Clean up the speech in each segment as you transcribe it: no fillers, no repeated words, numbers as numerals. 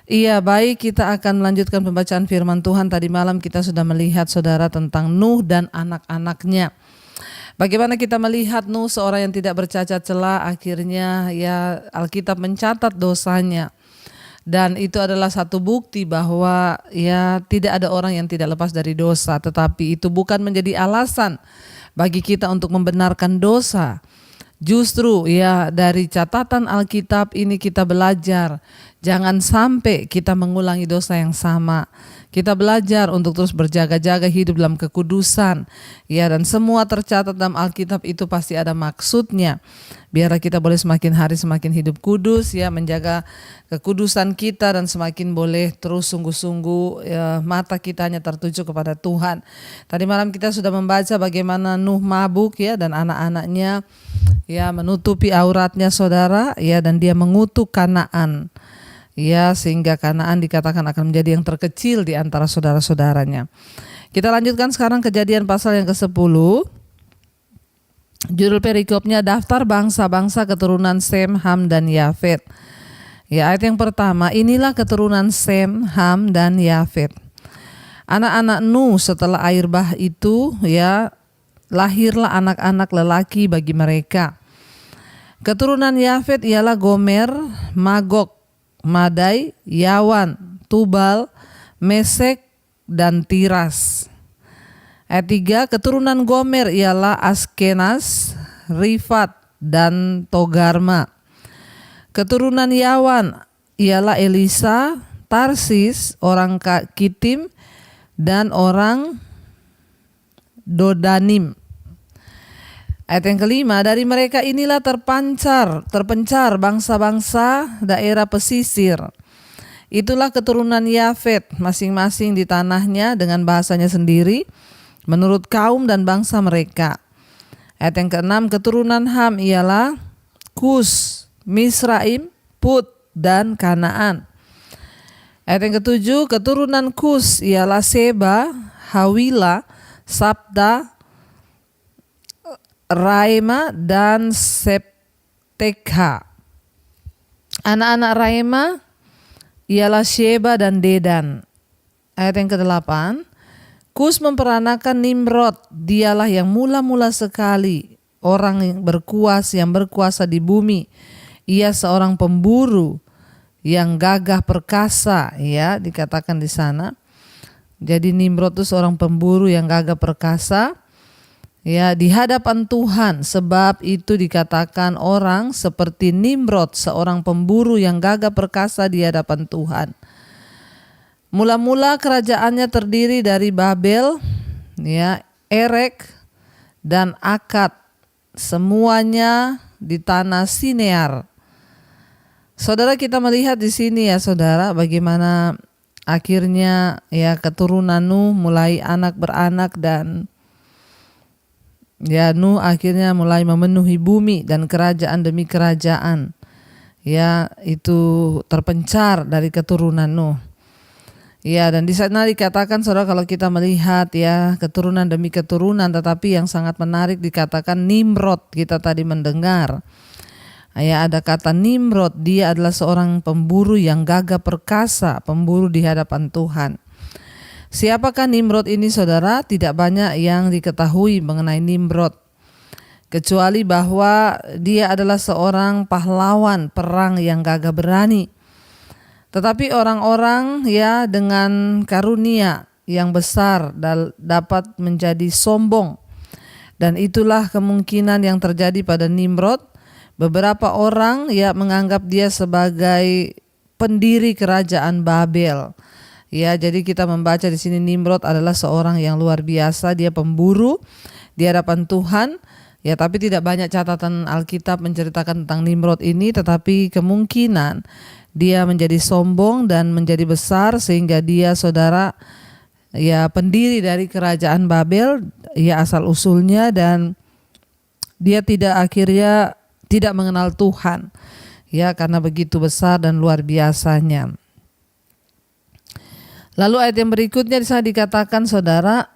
Iya, baik, kita akan melanjutkan pembacaan firman Tuhan. Tadi malam kita sudah melihat saudara tentang Nuh dan anak-anaknya. Bagaimana kita melihat Nuh, seorang yang tidak bercacat celah, akhirnya ya Alkitab mencatat dosanya. Dan itu adalah satu bukti bahwa ya tidak ada orang yang tidak lepas dari dosa, tetapi itu bukan menjadi alasan bagi kita untuk membenarkan dosa. Justru ya dari catatan Alkitab ini kita belajar jangan sampai kita mengulangi dosa yang sama. Kita belajar untuk terus berjaga-jaga hidup dalam kekudusan. Ya, dan semua tercatat dalam Alkitab itu pasti ada maksudnya. Biar kita boleh semakin hari semakin hidup kudus, ya, menjaga kekudusan kita dan semakin boleh terus sungguh-sungguh ya, mata kita hanya tertuju kepada Tuhan. Tadi malam kita sudah membaca bagaimana Nuh mabuk ya dan anak-anaknya ya menutupi auratnya saudara ya, dan dia mengutuk Kanaan. Ya, sehingga Kanaan dikatakan akan menjadi yang terkecil di antara saudara-saudaranya. Kita lanjutkan sekarang Kejadian pasal yang ke-10. Judul perikopnya daftar bangsa-bangsa keturunan Sem, Ham, dan Yafet. Ya, ayat yang pertama, inilah keturunan Sem, Ham, dan Yafet. Anak-anak Nuh setelah air bah itu ya lahirlah anak-anak lelaki bagi mereka. Keturunan Yafet ialah Gomer, Magog, Madai, Yawan, Tubal, Mesek, dan Tiras. Ayat 3, keturunan Gomer ialah Askenas, Rifat, dan Togarma. Keturunan Yawan ialah Elisa, Tarsis, orang Kitim, dan orang Dodanim. Ayat yang kelima, dari mereka inilah terpencar bangsa-bangsa daerah pesisir. Itulah keturunan Yafet, masing-masing di tanahnya dengan bahasanya sendiri, menurut kaum dan bangsa mereka. Ayat yang keenam, keturunan Ham ialah Kus, Misraim, Put, dan Kanaan. Ayat yang ketujuh, keturunan Kus ialah Seba, Hawila, Sabda, Raima, dan Septekha. Anak-anak Raima ialah Sheba dan Dedan. Ayat yang ke-8, Kus memperanakan Nimrod, dialah yang mula-mula sekali orang yang berkuasa di bumi. Ia seorang pemburu yang gagah perkasa, ya, dikatakan di sana. Jadi Nimrod itu seorang pemburu yang gagah perkasa. Ya, di hadapan Tuhan, sebab itu dikatakan orang seperti Nimrod, seorang pemburu yang gagah perkasa di hadapan Tuhan. Mula-mula kerajaannya terdiri dari Babel, ya, Erek, dan Akad, semuanya di tanah Sinear. Saudara, kita melihat di sini ya saudara, bagaimana akhirnya ya keturunan Nuh mulai anak beranak dan ya Nuh akhirnya mulai memenuhi bumi dan kerajaan demi kerajaan ya itu terpencar dari keturunan Nuh. Ya, dan di sana dikatakan saudara, kalau kita melihat ya keturunan demi keturunan, tetapi yang sangat menarik dikatakan Nimrod, kita tadi mendengar. Ya, ada kata Nimrod, dia adalah seorang pemburu yang gagah perkasa, pemburu di hadapan Tuhan. Siapakah Nimrod ini saudara? Tidak banyak yang diketahui mengenai Nimrod, kecuali bahwa dia adalah seorang pahlawan perang yang gagah berani. Tetapi orang-orang ya dengan karunia yang besar dapat menjadi sombong. Dan itulah kemungkinan yang terjadi pada Nimrod. Beberapa orang ya menganggap dia sebagai pendiri kerajaan Babel. Ya, jadi kita membaca di sini Nimrod adalah seorang yang luar biasa, dia pemburu di hadapan Tuhan. Ya, tapi tidak banyak catatan Alkitab menceritakan tentang Nimrod ini, tetapi kemungkinan dia menjadi sombong dan menjadi besar sehingga dia saudara ya pendiri dari kerajaan Babel, ya asal usulnya, dan dia akhirnya tidak mengenal Tuhan. Ya, karena begitu besar dan luar biasanya. Lalu ayat yang berikutnya di sana dikatakan saudara,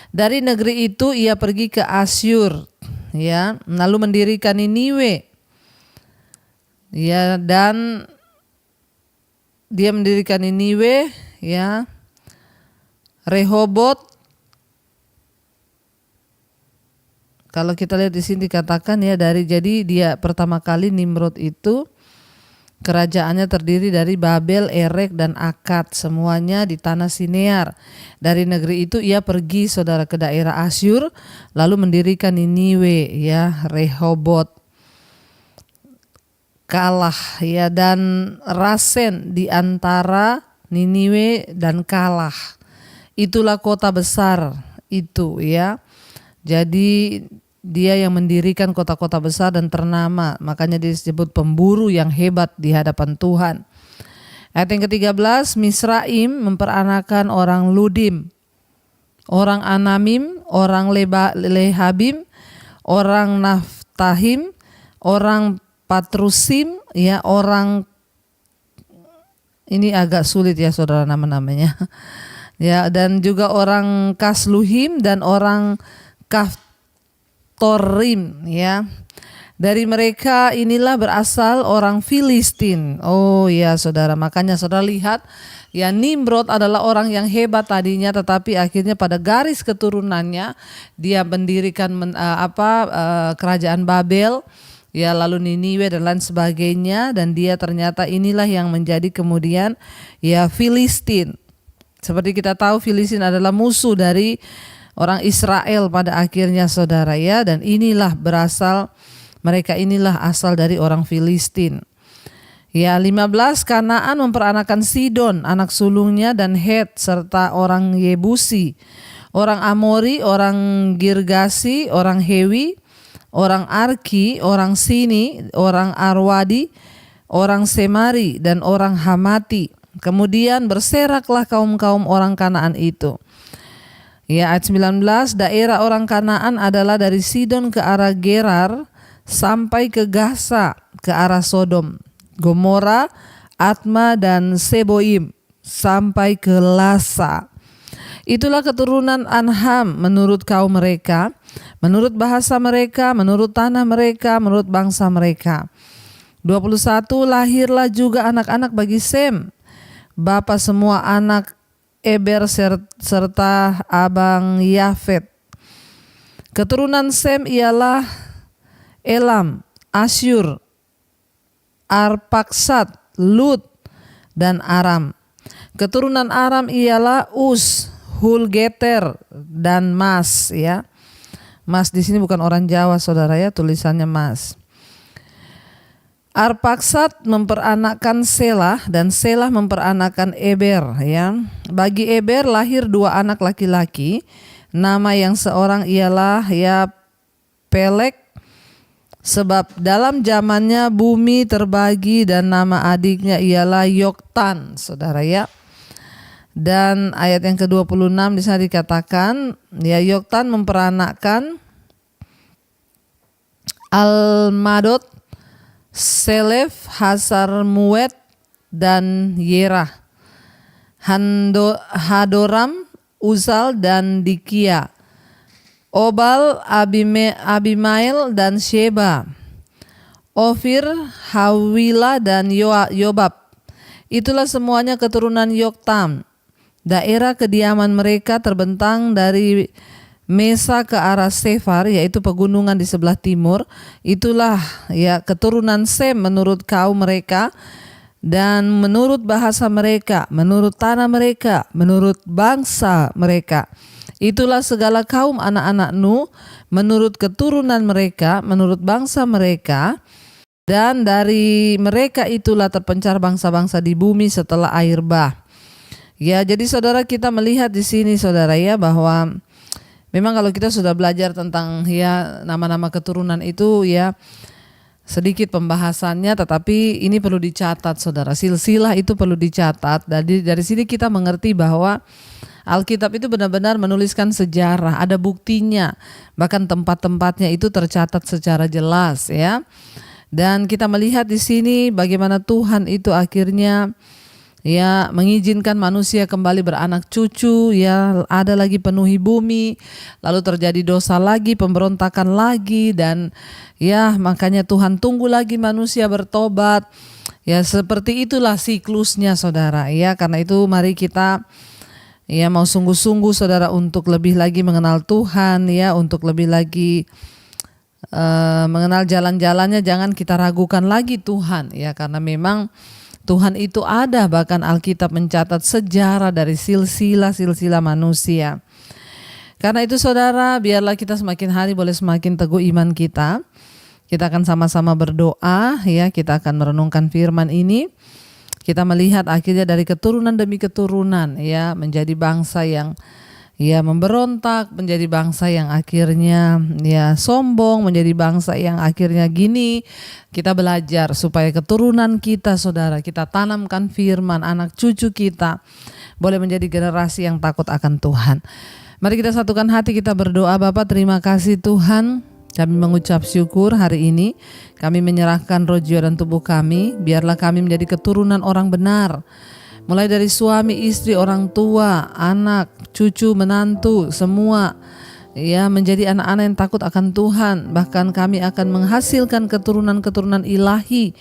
dari negeri itu ia pergi ke Asyur, ya, lalu mendirikan Niniwe, ya, dan dia mendirikan Niniwe, ya, Rehobot. Kalau kita lihat di sini dikatakan ya jadi dia pertama kali Nimrod itu kerajaannya terdiri dari Babel, Erek dan Akad, semuanya di tanah Sinear. Dari negeri itu ia pergi saudara ke daerah Asyur lalu mendirikan Niniwe, ya, Rehobot. Kalah, ya, dan Rasen di antara Niniwe dan Kalah. Itulah kota besar itu, ya. Jadi dia yang mendirikan kota-kota besar dan ternama, makanya disebut pemburu yang hebat di hadapan Tuhan. Ayat yang ke-13, Misraim memperanakan orang Ludim, orang Anamim, orang Lehabim, orang Naftahim, orang Patrusim, ya, orang ini agak sulit ya saudara nama-namanya. Ya, dan juga orang Kasluhim dan orang Kaftorim, ya. Dari mereka inilah berasal orang Filistin. Oh ya saudara, makanya saudara lihat ya, Nimrod adalah orang yang hebat tadinya, tetapi akhirnya pada garis keturunannya dia mendirikan kerajaan Babel, ya, lalu Niniwe dan lain sebagainya, dan dia ternyata inilah yang menjadi kemudian ya Filistin. Seperti kita tahu Filistin adalah musuh dari orang Israel pada akhirnya saudara, ya, dan mereka inilah asal dari orang Filistin. Ya, 15, Kanaan memperanakan Sidon anak sulungnya dan Het serta orang Yebusi, orang Amori, orang Girgasi, orang Hewi, orang Arki, orang Sini, orang Arwadi, orang Semari dan orang Hamati. Kemudian berseraklah kaum-kaum orang Kanaan itu. Ya, ayat 19, daerah orang Kanaan adalah dari Sidon ke arah Gerar sampai ke Gaza ke arah Sodom, Gomora, Atma dan Seboim sampai ke Lasa. Itulah keturunan Anham menurut kaum mereka, menurut bahasa mereka, menurut tanah mereka, menurut bangsa mereka. 21, lahirlah juga anak-anak bagi Sem, bapa semua anak Eber serta abang Yafet. Keturunan Sem ialah Elam, Asyur, Arpaksad, Lut, dan Aram. Keturunan Aram ialah Us, Hulgeter, dan Mas, ya. Mas di sini bukan orang Jawa saudara, ya, tulisannya Mas. Arpaksad memperanakkan Selah dan Selah memperanakkan Eber, ya. Bagi Eber lahir 2 anak laki-laki. Nama yang seorang ialah ya Pelek, sebab dalam zamannya bumi terbagi, dan nama adiknya ialah Yoktan, saudara, ya. Dan ayat yang ke-26 di sana dikatakan, ya, Yoktan memperanakkan Almadot, Selef, Hasarmuet, dan Yerah, Hadoram, Uzal, dan Dikia, Obal, Abimael, dan Sheba, Ofir, Hawila, dan Yobab. Itulah semuanya keturunan Yoktam. Daerah kediaman mereka terbentang dari Mesa ke arah Sefar, yaitu pegunungan di sebelah timur. Itulah ya keturunan Sem menurut kaum mereka dan menurut bahasa mereka, menurut tanah mereka, menurut bangsa mereka. Itulah segala kaum anak-anak Nuh menurut keturunan mereka, menurut bangsa mereka, dan dari mereka itulah terpencar bangsa-bangsa di bumi setelah air bah. Ya, jadi saudara, kita melihat di sini saudara, ya, bahwa memang kalau kita sudah belajar tentang ya nama-nama keturunan itu, ya, sedikit pembahasannya, tetapi ini perlu dicatat saudara. Silsilah itu perlu dicatat. Dari sini kita mengerti bahwa Alkitab itu benar-benar menuliskan sejarah, ada buktinya, bahkan tempat-tempatnya itu tercatat secara jelas, ya. Dan kita melihat di sini bagaimana Tuhan itu akhirnya ya mengizinkan manusia kembali beranak cucu, ya, ada lagi penuhi bumi, lalu terjadi dosa lagi, pemberontakan lagi, dan ya makanya Tuhan tunggu lagi manusia bertobat. Ya seperti itulah siklusnya saudara ya. Karena itu mari kita ya mau sungguh-sungguh saudara untuk lebih lagi mengenal Tuhan ya, untuk lebih lagi mengenal jalan-jalannya. Jangan kita ragukan lagi Tuhan ya, karena memang Tuhan itu ada. Bahkan Alkitab mencatat sejarah dari silsilah manusia. Karena itu saudara, biarlah kita semakin hari boleh semakin teguh iman kita. Kita akan sama-sama berdoa ya, kita akan merenungkan firman ini. Kita melihat akhirnya dari keturunan demi keturunan ya, menjadi bangsa yang ya memberontak, menjadi bangsa yang akhirnya ya sombong, menjadi bangsa yang akhirnya gini. Kita belajar supaya keturunan kita saudara, kita tanamkan firman, anak cucu kita boleh menjadi generasi yang takut akan Tuhan. Mari kita satukan hati, kita berdoa. Bapa, terima kasih Tuhan, kami mengucap syukur hari ini. Kami menyerahkan roh, jiwa dan tubuh kami. Biarlah kami menjadi keturunan orang benar. Mulai dari suami, istri, orang tua, anak, cucu, menantu, semua ya menjadi anak-anak yang takut akan Tuhan. Bahkan kami akan menghasilkan keturunan-keturunan ilahi,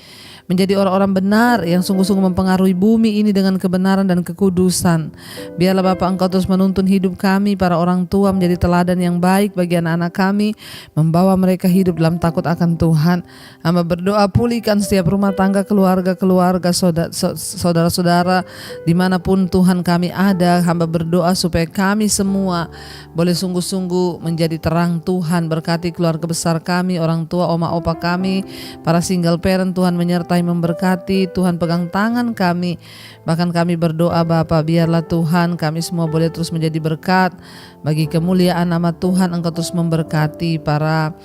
menjadi orang-orang benar yang sungguh-sungguh mempengaruhi bumi ini dengan kebenaran dan kekudusan. Biarlah Bapa Engkau terus menuntun hidup kami, para orang tua, menjadi teladan yang baik bagi anak-anak kami, membawa mereka hidup dalam takut akan Tuhan. Hamba berdoa, pulihkan setiap rumah tangga, keluarga, saudara-saudara dimanapun Tuhan kami ada. Hamba berdoa supaya kami semua boleh sungguh-sungguh menjadi terang Tuhan. Berkati keluarga besar kami, orang tua, oma opa kami, para single parent, Tuhan menyertai memberkati. Tuhan pegang tangan kami. Bahkan kami berdoa Bapa, biarlah Tuhan kami semua boleh terus menjadi berkat bagi kemuliaan nama Tuhan. Engkau terus memberkati para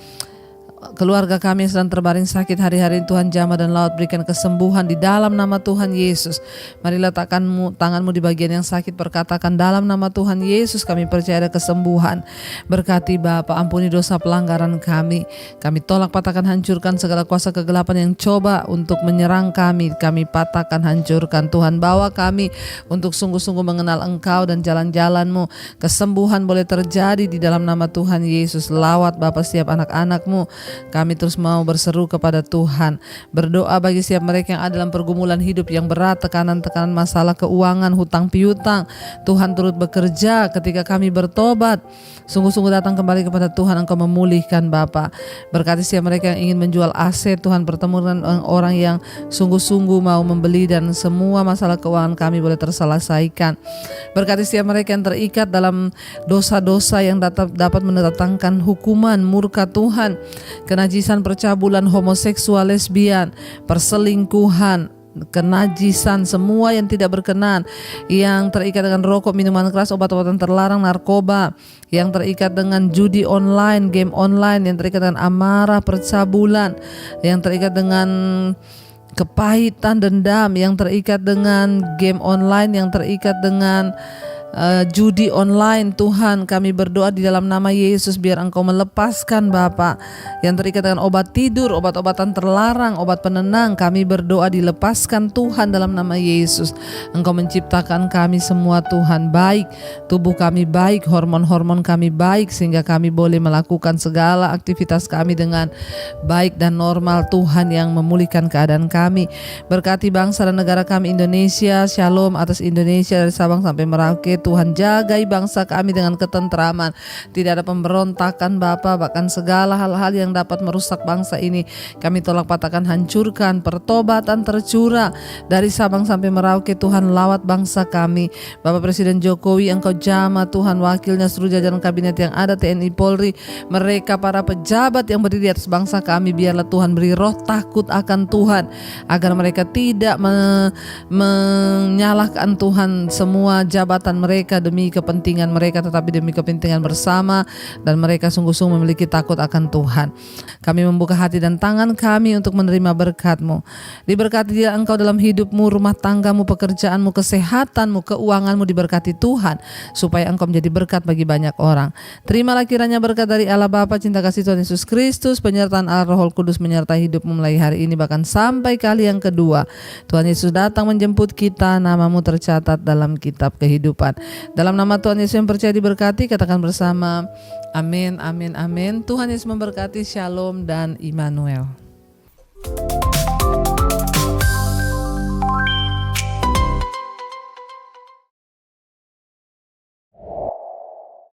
keluarga kami yang sedang terbaring sakit hari-hari. Tuhan jamah dan laut, berikan kesembuhan di dalam nama Tuhan Yesus. Mari letakkan tanganmu di bagian yang sakit, perkatakan dalam nama Tuhan Yesus kami percaya ada kesembuhan. Berkati Bapa, ampuni dosa pelanggaran kami. Kami tolak, patahkan, hancurkan segala kuasa kegelapan yang coba untuk menyerang kami. Kami patahkan, hancurkan. Tuhan bawa kami untuk sungguh-sungguh mengenal Engkau dan jalan-jalan-Mu. Kesembuhan boleh terjadi di dalam nama Tuhan Yesus. Lawat Bapa setiap anak-anak-Mu. Kami terus mau berseru kepada Tuhan, berdoa bagi setiap mereka yang ada dalam pergumulan hidup yang berat, tekanan-tekanan masalah keuangan, hutang piutang. Tuhan turut bekerja ketika kami bertobat, sungguh-sungguh datang kembali kepada Tuhan. Engkau memulihkan Bapa. Berkati setiap mereka yang ingin menjual aset, Tuhan pertemukan orang yang sungguh-sungguh mau membeli, dan semua masalah keuangan kami boleh terselesaikan. Berkati setiap mereka yang terikat dalam dosa-dosa yang dapat mendatangkan hukuman murka Tuhan, kenajisan, percabulan, homoseksual, lesbian, perselingkuhan, kenajisan, semua yang tidak berkenan, yang terikat dengan rokok, minuman keras, obat-obatan terlarang, narkoba, yang terikat dengan judi online, game online, yang terikat dengan amarah, percabulan, yang terikat dengan kepahitan, dendam, yang terikat dengan game online, yang terikat dengan judi online. Tuhan kami berdoa di dalam nama Yesus, biar Engkau melepaskan Bapa yang terikat dengan obat tidur, obat-obatan terlarang, obat penenang. Kami berdoa dilepaskan Tuhan dalam nama Yesus. Engkau menciptakan kami semua Tuhan baik, tubuh kami baik, hormon-hormon kami baik, sehingga kami boleh melakukan segala aktivitas kami dengan baik dan normal. Tuhan yang memulihkan keadaan kami. Berkati bangsa dan negara kami Indonesia. Shalom atas Indonesia dari Sabang sampai Merauke. Tuhan jagai bangsa kami dengan ketentraman, tidak ada pemberontakan Bapa. Bahkan segala hal-hal yang dapat merusak bangsa ini kami tolak, patahkan, hancurkan. Pertobatan tercurah dari Sabang sampai Merauke. Tuhan lawat bangsa kami. Bapak Presiden Jokowi, Engkau jamah Tuhan wakilnya, seluruh jajaran kabinet yang ada, TNI, Polri, mereka para pejabat yang berdiri di atas bangsa kami. Biarlah Tuhan beri roh takut akan Tuhan, agar mereka tidak menyalahkan Tuhan semua jabatan mereka demi kepentingan mereka, tetapi demi kepentingan bersama, dan mereka sungguh-sungguh memiliki takut akan Tuhan. Kami membuka hati dan tangan kami untuk menerima berkat-Mu. Diberkati dia Engkau dalam hidup-Mu, rumah tangga-Mu, pekerjaan-Mu, kesehatan-Mu, keuangan-Mu diberkati Tuhan, supaya Engkau menjadi berkat bagi banyak orang. Terimalah kiranya berkat dari Allah Bapa, cinta kasih Tuhan Yesus Kristus, penyertaan Allah Roh Kudus menyertai hidupmu mulai hari ini bahkan sampai kali yang kedua. Tuhan Yesus datang menjemput kita, nama-Mu tercatat dalam kitab kehidupan. Dalam nama Tuhan Yesus yang percaya diberkati, katakan bersama, amin, amin, amin. Tuhan Yesus memberkati. Shalom dan Immanuel.